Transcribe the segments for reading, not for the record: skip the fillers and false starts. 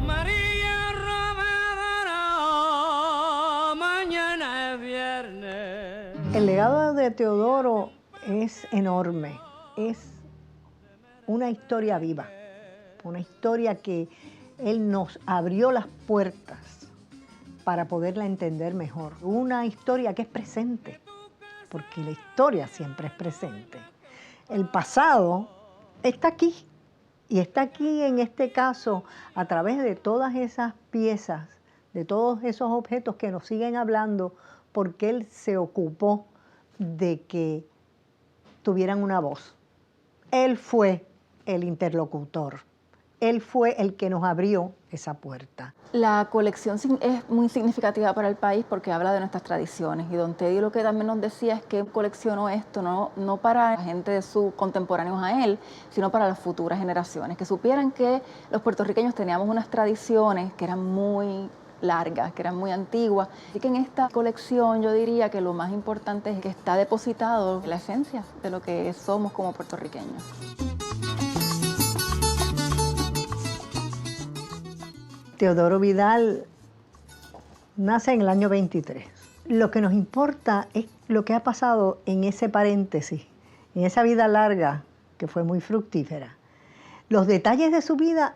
María Romero, mañana es viernes. El legado de Teodoro es enorme, es una historia viva, una historia que él nos abrió las puertas para poderla entender mejor. Una historia que es presente, porque la historia siempre es presente. El pasado está aquí, y está aquí en este caso a través de todas esas piezas, de todos esos objetos que nos siguen hablando, porque él se ocupó de que tuvieran una voz. Él fue el interlocutor. Él fue el que nos abrió esa puerta. La colección es muy significativa para el país porque habla de nuestras tradiciones. Y don Teddy lo que también nos decía es que coleccionó esto no para la gente de sus contemporáneos a él, sino para las futuras generaciones, que supieran que los puertorriqueños teníamos unas tradiciones que eran muy largas, que eran muy antiguas. Así que en esta colección yo diría que lo más importante es que está depositado la esencia de lo que somos como puertorriqueños. Teodoro Vidal nace en el año 23. Lo que nos importa es lo que ha pasado en ese paréntesis, en esa vida larga que fue muy fructífera. Los detalles de su vida,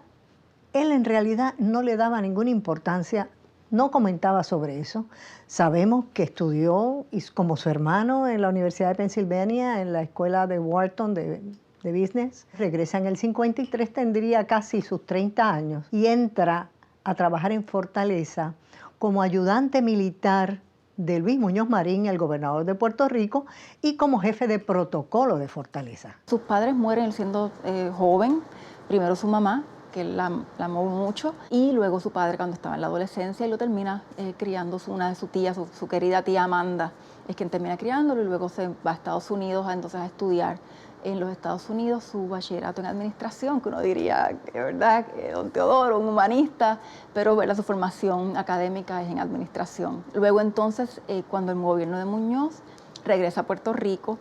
él en realidad no le daba ninguna importancia, no comentaba sobre eso. Sabemos que estudió, como su hermano, en la Universidad de Pensilvania, en la escuela de Wharton de Business. Regresa en el 53, tendría casi sus 30 años, y entra a trabajar en Fortaleza como ayudante militar de Luis Muñoz Marín, el gobernador de Puerto Rico, y como jefe de protocolo de Fortaleza. Sus padres mueren siendo joven, primero su mamá, que la amó mucho, y luego su padre cuando estaba en la adolescencia, y lo termina criando una de sus tías, su querida tía Amanda, es quien termina criándolo, y luego se va a Estados Unidos entonces a estudiar en los Estados Unidos su bachillerato en administración, que uno diría, ¿verdad?, don Teodoro, un humanista, pero ¿verdad?, su formación académica es en administración. Luego entonces, cuando el gobierno de Muñoz regresa a Puerto Rico,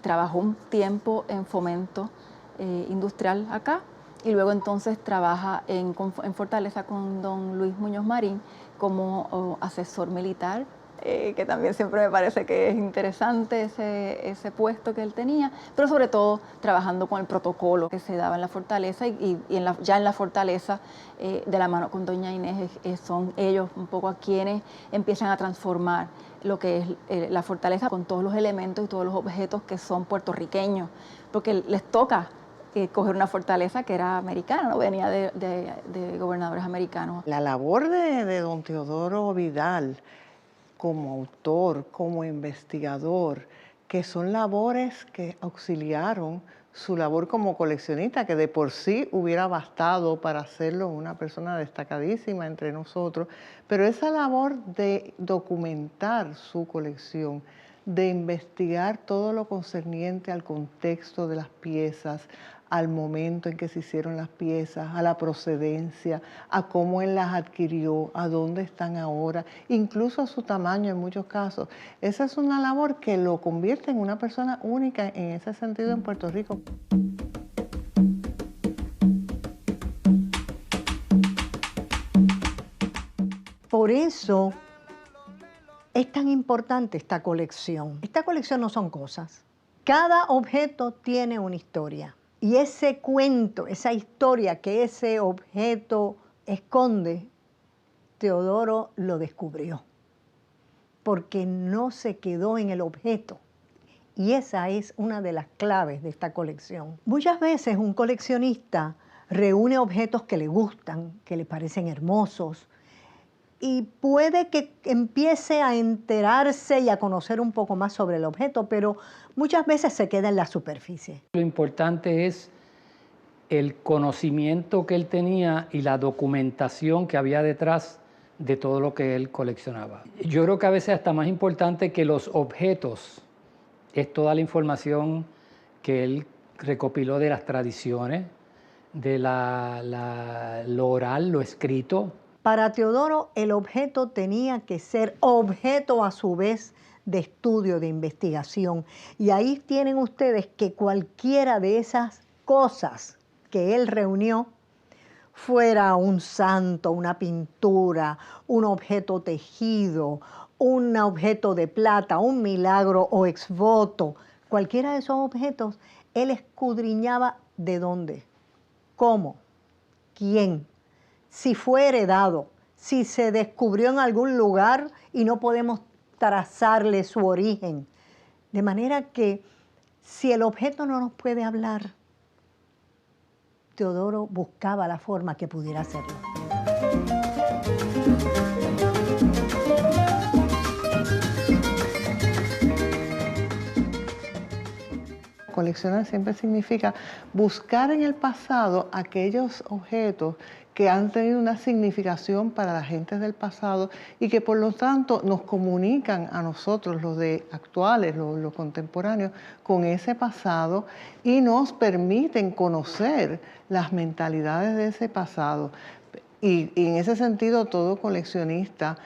trabajó un tiempo en fomento industrial acá, y luego entonces trabaja en Fortaleza con don Luis Muñoz Marín como asesor militar, que también siempre me parece que es interesante ese puesto que él tenía, pero sobre todo trabajando con el protocolo que se daba en la Fortaleza y ya en la Fortaleza, de la mano con doña Inés, son ellos un poco a quienes empiezan a transformar lo que es la Fortaleza con todos los elementos y todos los objetos que son puertorriqueños, porque les toca coger una fortaleza que era americana, no venía de gobernadores americanos. La labor de don Teodoro Vidal como autor, como investigador, que son labores que auxiliaron su labor como coleccionista, que de por sí hubiera bastado para hacerlo una persona destacadísima entre nosotros, pero esa labor de documentar su colección, de investigar todo lo concerniente al contexto de las piezas, al momento en que se hicieron las piezas, a la procedencia, a cómo él las adquirió, a dónde están ahora, incluso a su tamaño en muchos casos. Esa es una labor que lo convierte en una persona única en ese sentido en Puerto Rico. Por eso es tan importante esta colección. Esta colección no son cosas. Cada objeto tiene una historia. Y ese cuento, esa historia que ese objeto esconde, Teodoro lo descubrió. Porque no se quedó en el objeto. Y esa es una de las claves de esta colección. Muchas veces un coleccionista reúne objetos que le gustan, que le parecen hermosos, y puede que empiece a enterarse y a conocer un poco más sobre el objeto, pero muchas veces se queda en la superficie. Lo importante es el conocimiento que él tenía y la documentación que había detrás de todo lo que él coleccionaba. Yo creo que a veces hasta más importante que los objetos es toda la información que él recopiló de las tradiciones, de lo oral, lo escrito. Para Teodoro, el objeto tenía que ser objeto a su vez de estudio, de investigación. Y ahí tienen ustedes que cualquiera de esas cosas que él reunió, fuera un santo, una pintura, un objeto tejido, un objeto de plata, un milagro o ex voto, cualquiera de esos objetos, él escudriñaba de dónde, cómo, quién, si fue heredado, si se descubrió en algún lugar y no podemos trazarle su origen. De manera que si el objeto no nos puede hablar, Teodoro buscaba la forma que pudiera hacerlo. Coleccionar siempre significa buscar en el pasado aquellos objetos que han tenido una significación para la gente del pasado y que por lo tanto nos comunican a nosotros, los de actuales, los contemporáneos, con ese pasado y nos permiten conocer las mentalidades de ese pasado. Y en ese sentido todo coleccionista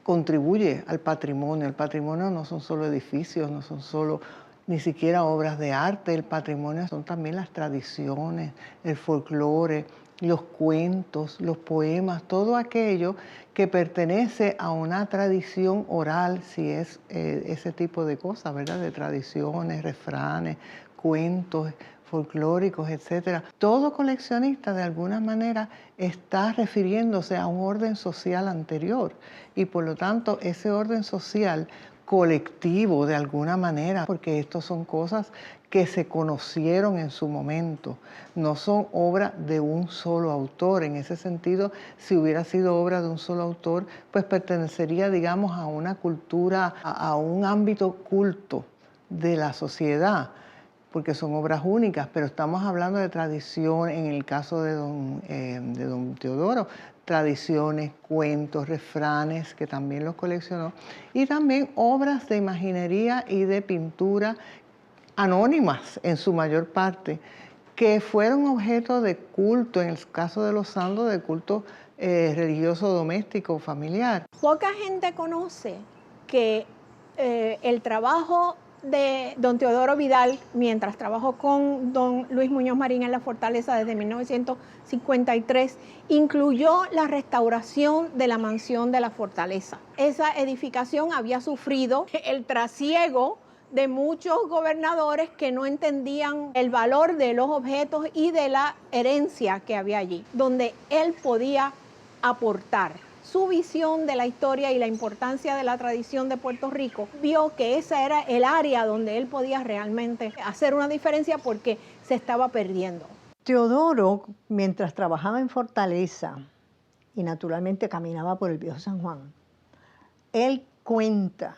contribuye al patrimonio. El patrimonio no son solo edificios, no son solo ni siquiera obras de arte. El patrimonio son también las tradiciones, el folclore, los cuentos, los poemas, todo aquello que pertenece a una tradición oral, si es ese tipo de cosas, ¿verdad? De tradiciones, refranes, cuentos folclóricos, etcétera. Todo coleccionista de alguna manera está refiriéndose a un orden social anterior y por lo tanto ese orden social colectivo de alguna manera, porque estos son cosas que se conocieron en su momento, no son obra de un solo autor. En ese sentido, si hubiera sido obra de un solo autor, pues pertenecería, digamos, a una cultura, a un ámbito culto de la sociedad, porque son obras únicas, pero estamos hablando de tradición, en el caso de don Teodoro, tradiciones, cuentos, refranes, que también los coleccionó, y también obras de imaginería y de pintura anónimas en su mayor parte, que fueron objeto de culto, en el caso de los santos, de culto religioso, doméstico, familiar. Poca gente conoce que el trabajo de don Teodoro Vidal, mientras trabajó con don Luis Muñoz Marín en la Fortaleza desde 1953, incluyó la restauración de la mansión de la Fortaleza. Esa edificación había sufrido el trasiego de muchos gobernadores que no entendían el valor de los objetos y de la herencia que había allí, donde él podía aportar su visión de la historia y la importancia de la tradición de Puerto Rico. Vio que esa era el área donde él podía realmente hacer una diferencia porque se estaba perdiendo. Teodoro, mientras trabajaba en Fortaleza y naturalmente caminaba por el Viejo San Juan, él cuenta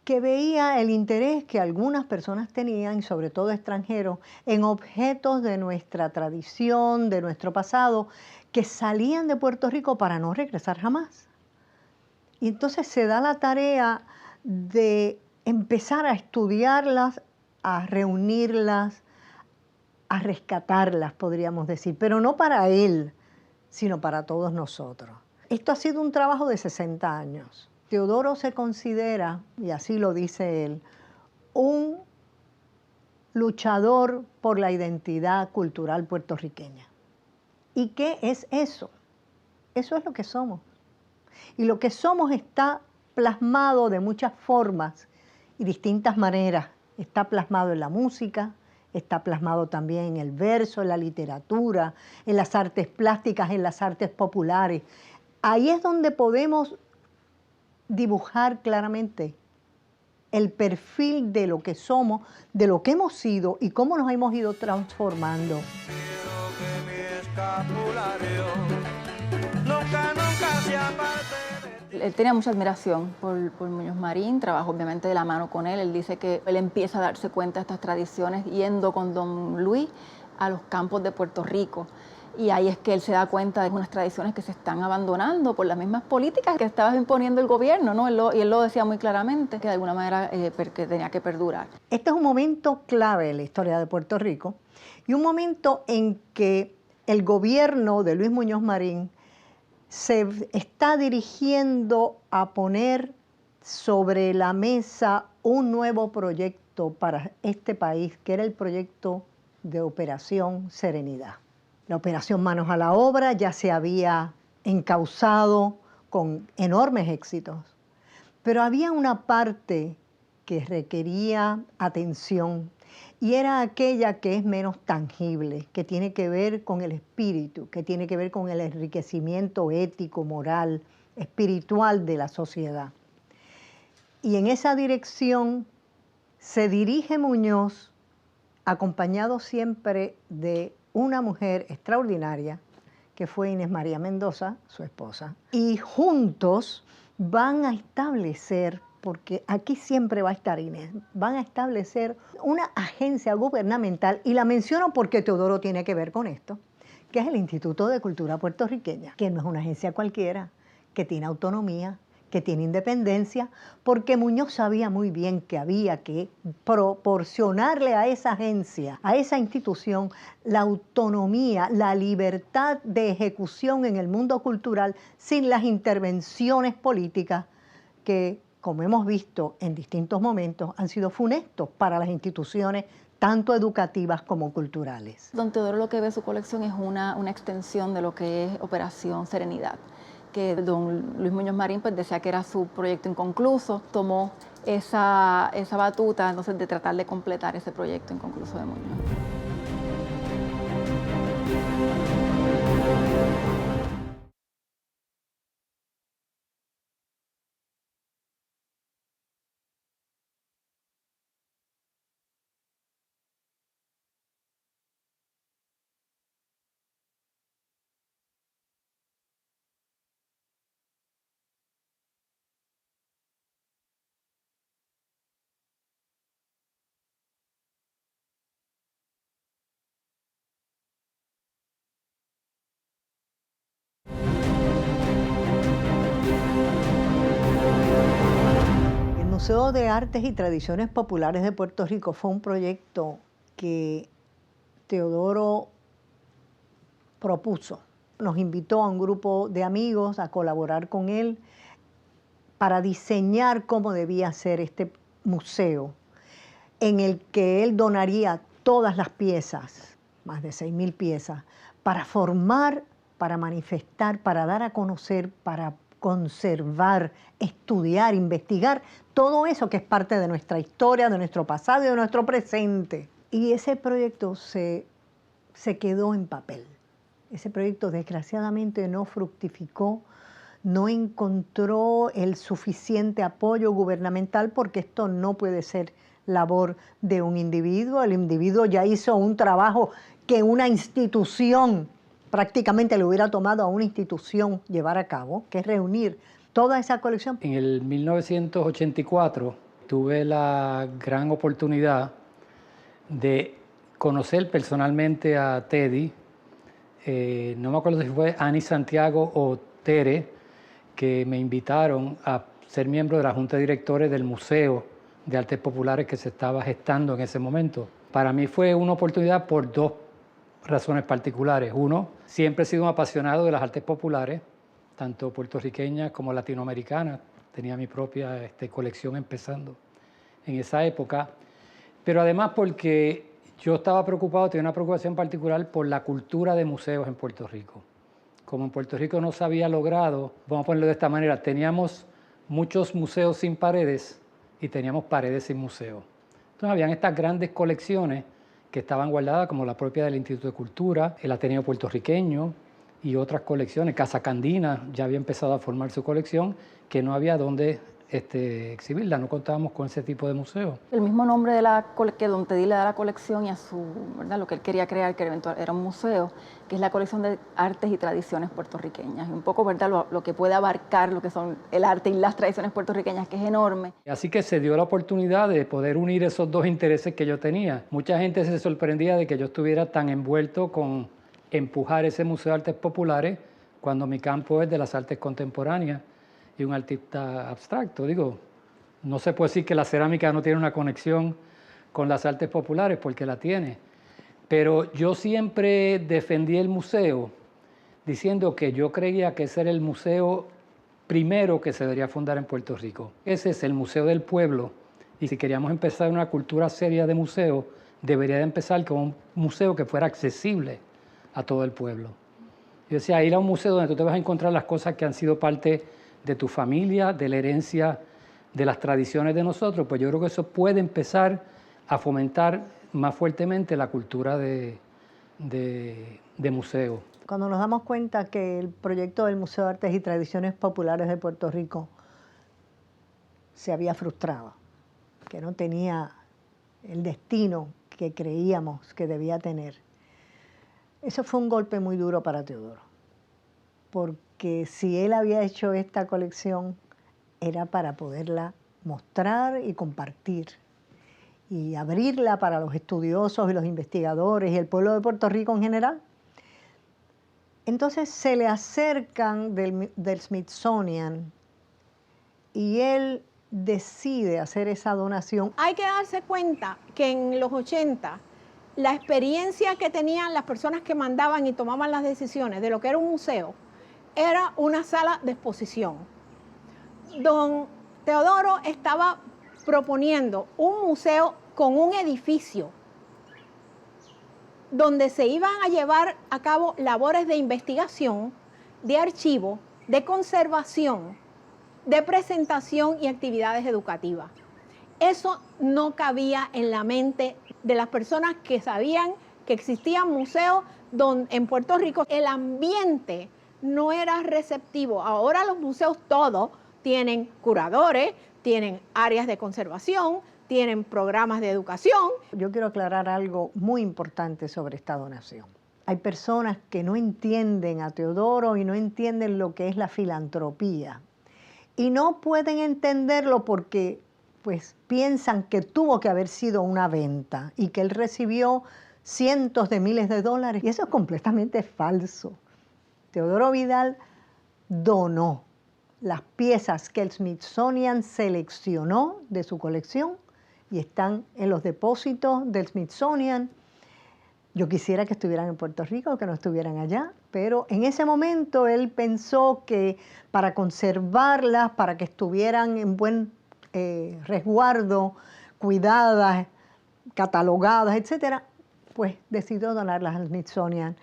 que veía el interés que algunas personas tenían, sobre todo extranjeros, en objetos de nuestra tradición, de nuestro pasado, que salían de Puerto Rico para no regresar jamás. Y entonces se da la tarea de empezar a estudiarlas, a reunirlas, a rescatarlas, podríamos decir, pero no para él, sino para todos nosotros. Esto ha sido un trabajo de 60 años. Teodoro se considera, y así lo dice él, un luchador por la identidad cultural puertorriqueña. ¿Y qué es eso? Eso es lo que somos. Y lo que somos está plasmado de muchas formas y distintas maneras. Está plasmado en la música, está plasmado también en el verso, en la literatura, en las artes plásticas, en las artes populares. Ahí es donde podemos dibujar claramente el perfil de lo que somos, de lo que hemos sido y cómo nos hemos ido transformando. Él tenía mucha admiración por Muñoz Marín, trabajó obviamente de la mano con él. Él dice que él empieza a darse cuenta de estas tradiciones yendo con don Luis a los campos de Puerto Rico. Y ahí es que él se da cuenta de unas tradiciones que se están abandonando por las mismas políticas que estaba imponiendo el gobierno, ¿no? Y él lo decía muy claramente, que de alguna manera que tenía que perdurar. Este es un momento clave en la historia de Puerto Rico y un momento en que el gobierno de Luis Muñoz Marín se está dirigiendo a poner sobre la mesa un nuevo proyecto para este país, que era el proyecto de Operación Serenidad. La Operación Manos a la Obra ya se había encauzado con enormes éxitos, pero había una parte que requería atención y era aquella que es menos tangible, que tiene que ver con el espíritu, que tiene que ver con el enriquecimiento ético, moral, espiritual de la sociedad. Y en esa dirección se dirige Muñoz, acompañado siempre de una mujer extraordinaria, que fue Inés María Mendoza, su esposa, y juntos van a establecer, porque aquí siempre va a estar Inés, van a establecer una agencia gubernamental, y la menciono porque Teodoro tiene que ver con esto, que es el Instituto de Cultura Puertorriqueña, que no es una agencia cualquiera, que tiene autonomía, que tiene independencia, porque Muñoz sabía muy bien que había que proporcionarle a esa agencia, a esa institución, la autonomía, la libertad de ejecución en el mundo cultural sin las intervenciones políticas que, como hemos visto en distintos momentos, han sido funestos para las instituciones tanto educativas como culturales. Don Teodoro lo que ve su colección es una extensión de lo que es Operación Serenidad, que don Luis Muñoz Marín pues decía que era su proyecto inconcluso, tomó esa batuta entonces de tratar de completar ese proyecto inconcluso de Muñoz. El Museo de Artes y Tradiciones Populares de Puerto Rico fue un proyecto que Teodoro propuso. Nos invitó a un grupo de amigos a colaborar con él para diseñar cómo debía ser este museo, en el que él donaría todas las piezas, más de 6.000 piezas, para formar, para manifestar, para dar a conocer, para conservar, estudiar, investigar, todo eso que es parte de nuestra historia, de nuestro pasado y de nuestro presente. Y ese proyecto se quedó en papel. Ese proyecto desgraciadamente no fructificó, no encontró el suficiente apoyo gubernamental, porque esto no puede ser labor de un individuo. El individuo ya hizo un trabajo que una institución, prácticamente le hubiera tomado a una institución llevar a cabo, que es reunir toda esa colección. En el 1984 tuve la gran oportunidad de conocer personalmente a Teddy. No me acuerdo si fue Ani Santiago o Tere, que me invitaron a ser miembro de la Junta de Directores del Museo de Artes Populares que se estaba gestando en ese momento. Para mí fue una oportunidad por dos razones particulares. Uno, siempre he sido un apasionado de las artes populares, tanto puertorriqueñas como latinoamericanas. Tenía mi propia colección empezando en esa época. Pero además porque yo estaba preocupado, tenía una preocupación particular por la cultura de museos en Puerto Rico. Como en Puerto Rico no se había logrado, vamos a ponerlo de esta manera, teníamos muchos museos sin paredes y teníamos paredes sin museos. Entonces habían estas grandes colecciones que estaban guardadas, como la propia del Instituto de Cultura, el Ateneo Puertorriqueño y otras colecciones. Casa Candina ya había empezado a formar su colección, que no había dónde exhibirla, no contábamos con ese tipo de museo. El mismo nombre de que don Teddy le da a la colección y a su, ¿verdad?, lo que él quería crear, que era un museo, que es la colección de artes y tradiciones puertorriqueñas. Y un poco, ¿verdad?, lo que puede abarcar lo que son el arte y las tradiciones puertorriqueñas, que es enorme. Así que se dio la oportunidad de poder unir esos dos intereses que yo tenía. Mucha gente se sorprendía de que yo estuviera tan envuelto con empujar ese Museo de Artes Populares cuando mi campo es de las artes contemporáneas y un artista abstracto. Digo, no se puede decir que la cerámica no tiene una conexión con las artes populares, porque la tiene, Pero yo siempre defendí el museo diciendo que yo creía que ese era el museo primero que se debería fundar en Puerto Rico. Ese es el Museo del Pueblo, y si queríamos empezar una cultura seria de museo, debería de empezar con un museo que fuera accesible a todo el pueblo. Yo decía, ir a un museo donde tú te vas a encontrar las cosas que han sido parte de tu familia, de la herencia, de las tradiciones de nosotros, pues yo creo que eso puede empezar a fomentar más fuertemente la cultura de museo. Cuando nos damos cuenta que el proyecto del Museo de Artes y Tradiciones Populares de Puerto Rico se había frustrado, que no tenía el destino que creíamos que debía tener, eso fue un golpe muy duro para Teodoro, porque si él había hecho esta colección era para poderla mostrar y compartir y abrirla para los estudiosos y los investigadores y el pueblo de Puerto Rico en general. Entonces se le acercan del Smithsonian y él decide hacer esa donación. Hay que darse cuenta que en los 80 la experiencia que tenían las personas que mandaban y tomaban las decisiones de lo que era un museo era una sala de exposición. Don Teodoro estaba proponiendo un museo con un edificio donde se iban a llevar a cabo labores de investigación, de archivo, de conservación, de presentación y actividades educativas. Eso no cabía en la mente de las personas que sabían que existían museos en Puerto Rico. El ambiente no era receptivo. Ahora los museos todos tienen curadores, tienen áreas de conservación, tienen programas de educación. Yo quiero aclarar algo muy importante sobre esta donación. Hay personas que no entienden a Teodoro y no entienden lo que es la filantropía. Y no pueden entenderlo porque pues, piensan que tuvo que haber sido una venta y que él recibió cientos de miles de dólares. Y eso es completamente falso. Teodoro Vidal donó las piezas que el Smithsonian seleccionó de su colección y están en los depósitos del Smithsonian. Yo quisiera que estuvieran en Puerto Rico, que no estuvieran allá, pero en ese momento él pensó que para conservarlas, para que estuvieran en buen resguardo, cuidadas, catalogadas, etc., pues decidió donarlas al Smithsonian.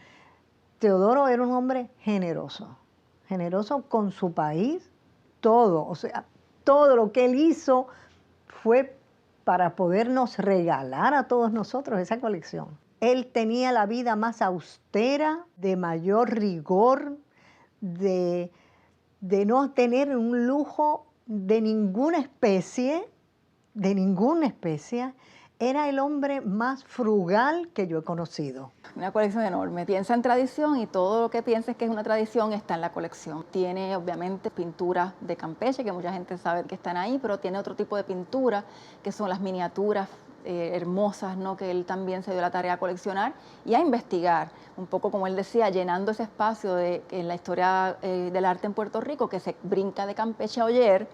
Teodoro era un hombre generoso con su país, todo, o sea, todo lo que él hizo fue para podernos regalar a todos nosotros esa colección. Él tenía la vida más austera, de mayor rigor, de no tener un lujo de ninguna especie, Era el hombre más frugal que yo he conocido. Una colección enorme. Piensa en tradición y todo lo que pienses que es una tradición está en la colección. Tiene obviamente pinturas de Campeche, que mucha gente sabe que están ahí, pero tiene otro tipo de pintura, que son las miniaturas hermosas, ¿no? Que él también se dio la tarea a coleccionar y a investigar, un poco como él decía, llenando ese espacio en la historia del arte en Puerto Rico, que se brinca de Campeche a Oyer,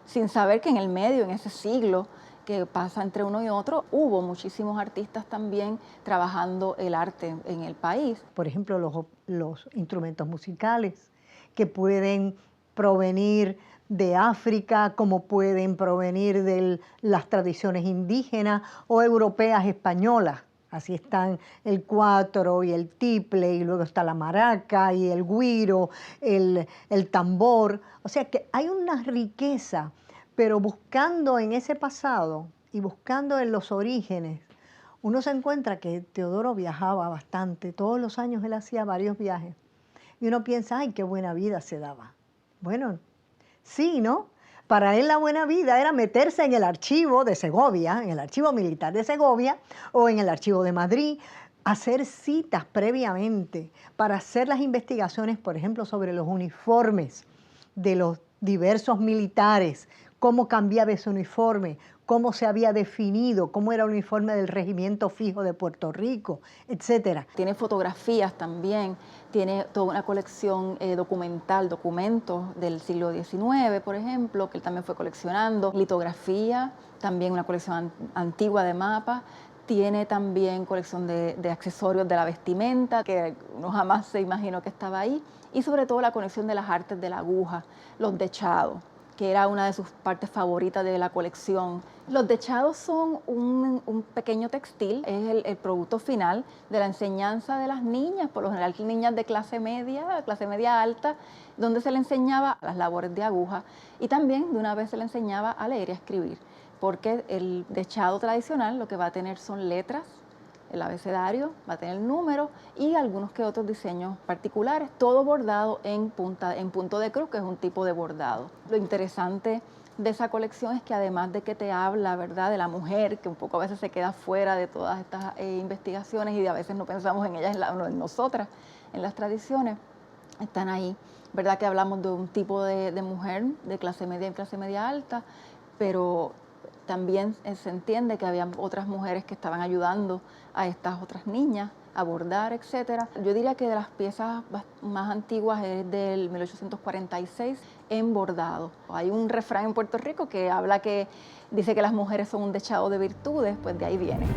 sin saber que en el medio, en ese siglo, que pasa entre uno y otro, hubo muchísimos artistas también trabajando el arte en el país. Por ejemplo, los instrumentos musicales que pueden provenir de África, como pueden provenir de las tradiciones indígenas o europeas españolas. Así están el cuatro y el tiple, y luego está la maraca y el güiro, el tambor. O sea que hay una riqueza, pero buscando en ese pasado y buscando en los orígenes, uno se encuentra que Teodoro viajaba bastante. Todos los años él hacía varios viajes. Y uno piensa, ¡ay, qué buena vida se daba! Bueno, sí, ¿no? Para él la buena vida era meterse en el archivo de Segovia, en el archivo militar de Segovia o en el archivo de Madrid, hacer citas previamente para hacer las investigaciones, por ejemplo, sobre los uniformes de los diversos militares, cómo cambiaba ese uniforme, cómo se había definido, cómo era el uniforme del regimiento fijo de Puerto Rico, etc. Tiene fotografías también, tiene toda una colección documental, documentos del siglo XIX, por ejemplo, que él también fue coleccionando, litografía, también una colección antigua de mapas, Tiene también colección de accesorios de la vestimenta, que uno jamás se imaginó que estaba ahí. Y sobre todo la colección de las artes de la aguja, los dechados, que era una de sus partes favoritas de la colección. Los dechados son un pequeño textil, es el producto final de la enseñanza de las niñas, por lo general niñas de clase media alta, donde se le enseñaba las labores de aguja y también de una vez se le enseñaba a leer y a escribir, porque el dechado tradicional lo que va a tener son letras, el abecedario, va a tener números y algunos que otros diseños particulares, todo bordado en punto de cruz, que es un tipo de bordado. Lo interesante de esa colección es que además de que te habla, ¿verdad?, de la mujer, que un poco a veces se queda fuera de todas estas investigaciones y a veces no pensamos en ellas, en nosotras, en las tradiciones, están ahí, ¿verdad?, que hablamos de un tipo de mujer de clase media y clase media alta, pero también se entiende que había otras mujeres que estaban ayudando a estas otras niñas a bordar, etc. Yo diría que de las piezas más antiguas es del 1846 en bordado. Hay un refrán en Puerto Rico que dice que las mujeres son un dechado de virtudes, pues de ahí viene.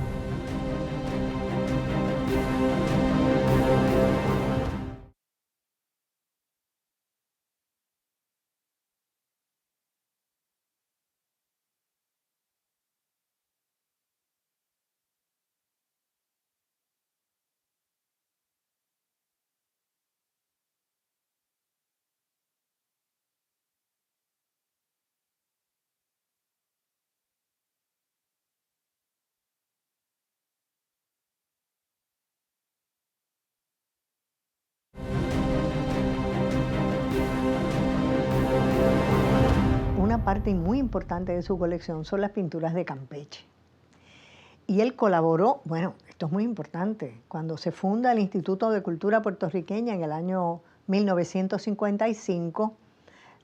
Una parte muy importante de su colección son las pinturas de Campeche. Y él colaboró, bueno, esto es muy importante, cuando se funda el Instituto de Cultura Puertorriqueña en el año 1955,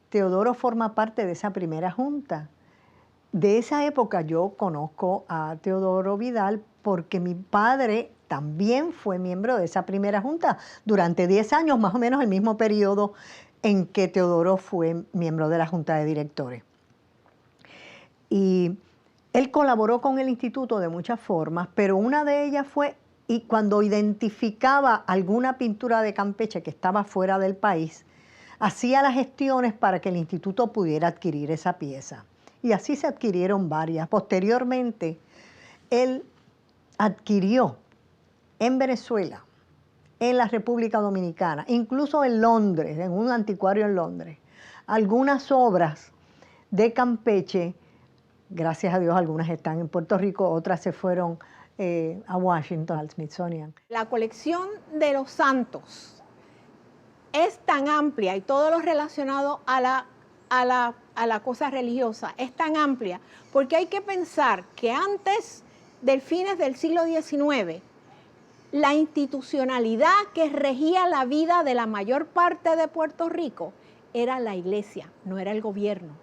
Teodoro forma parte de esa primera junta. De esa época yo conozco a Teodoro Vidal porque mi padre también fue miembro de esa primera junta durante 10 años, más o menos el mismo periodo en que Teodoro fue miembro de la Junta de Directores. Y él colaboró con el instituto de muchas formas, pero una de ellas fue y cuando identificaba alguna pintura de Campeche que estaba fuera del país, hacía las gestiones para que el instituto pudiera adquirir esa pieza. Y así se adquirieron varias. Posteriormente, él adquirió en Venezuela, en la República Dominicana, incluso en Londres, en un anticuario en Londres, algunas obras de Campeche. Gracias a Dios algunas están en Puerto Rico, otras se fueron a Washington, al Smithsonian. La colección de los santos es tan amplia y todo lo relacionado a la cosa religiosa es tan amplia, porque hay que pensar que antes del fines del siglo XIX, la institucionalidad que regía la vida de la mayor parte de Puerto Rico era la iglesia, no era el gobierno.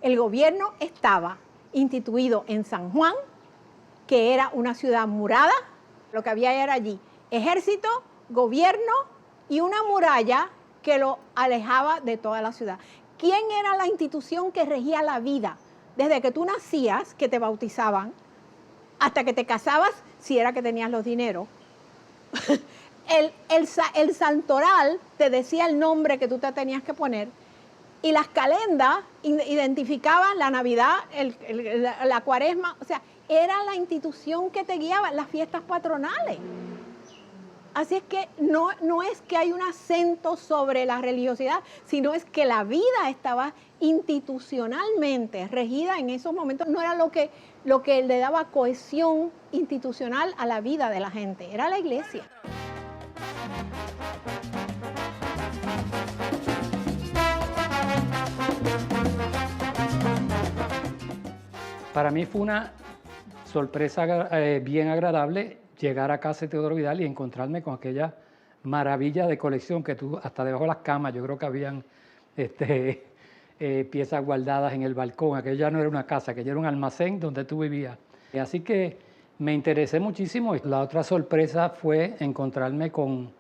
El gobierno estaba instituido en San Juan, que era una ciudad murada. Lo que había era allí ejército, gobierno y una muralla que lo alejaba de toda la ciudad. ¿Quién era la institución que regía la vida? Desde que tú nacías, que te bautizaban, hasta que te casabas, si era que tenías los dineros. El santoral te decía el nombre que tú te tenías que poner y las calendas identificaban la Navidad, la Cuaresma, o sea, era la institución que te guiaba, las fiestas patronales. Así es que no es que hay un acento sobre la religiosidad, sino es que la vida estaba institucionalmente regida en esos momentos. No era lo que le daba cohesión institucional a la vida de la gente, era la iglesia. Para mí fue una sorpresa bien agradable llegar a casa de Teodoro Vidal y encontrarme con aquella maravilla de colección que tú, hasta debajo de las camas, yo creo que habían piezas guardadas en el balcón. Aquello ya no era una casa, aquello era un almacén donde tú vivías. Así que me interesé muchísimo. La otra sorpresa fue encontrarme con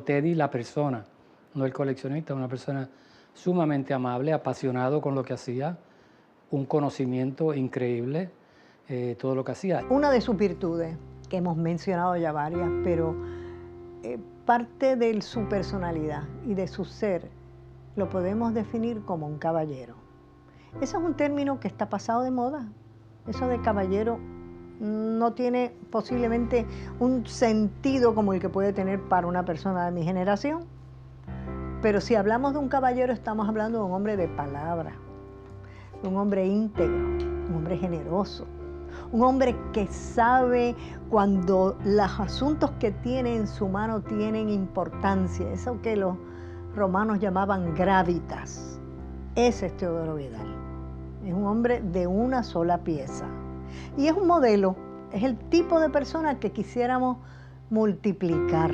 Teddy, la persona, no el coleccionista, una persona sumamente amable, apasionado con lo que hacía, un conocimiento increíble. todo lo que hacía. Una de sus virtudes, que hemos mencionado ya varias, pero parte de su personalidad y de su ser lo podemos definir como un caballero. Ese es un término que está pasado de moda. Eso de caballero no tiene posiblemente un sentido como el que puede tener para una persona de mi generación. Pero si hablamos de un caballero, estamos hablando de un hombre de palabra, de un hombre íntegro, un hombre generoso, un hombre que sabe cuando los asuntos que tiene en su mano tienen importancia, eso que los romanos llamaban gravitas. Ese es Teodoro Vidal. Es un hombre de una sola pieza. Y es un modelo, es el tipo de persona que quisiéramos multiplicar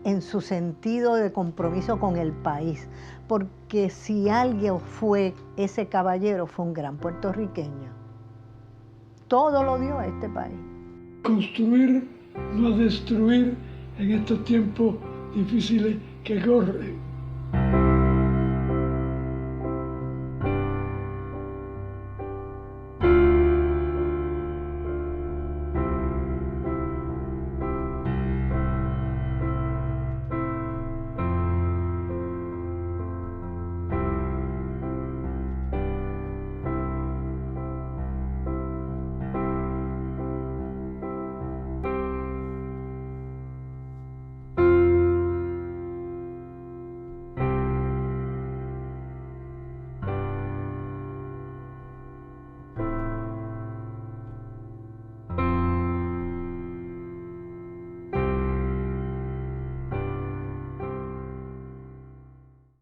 en su sentido de compromiso con el país. Porque si alguien fue ese caballero, fue un gran puertorriqueño. Todo lo dio a este país. Construir, no destruir en estos tiempos difíciles que corren.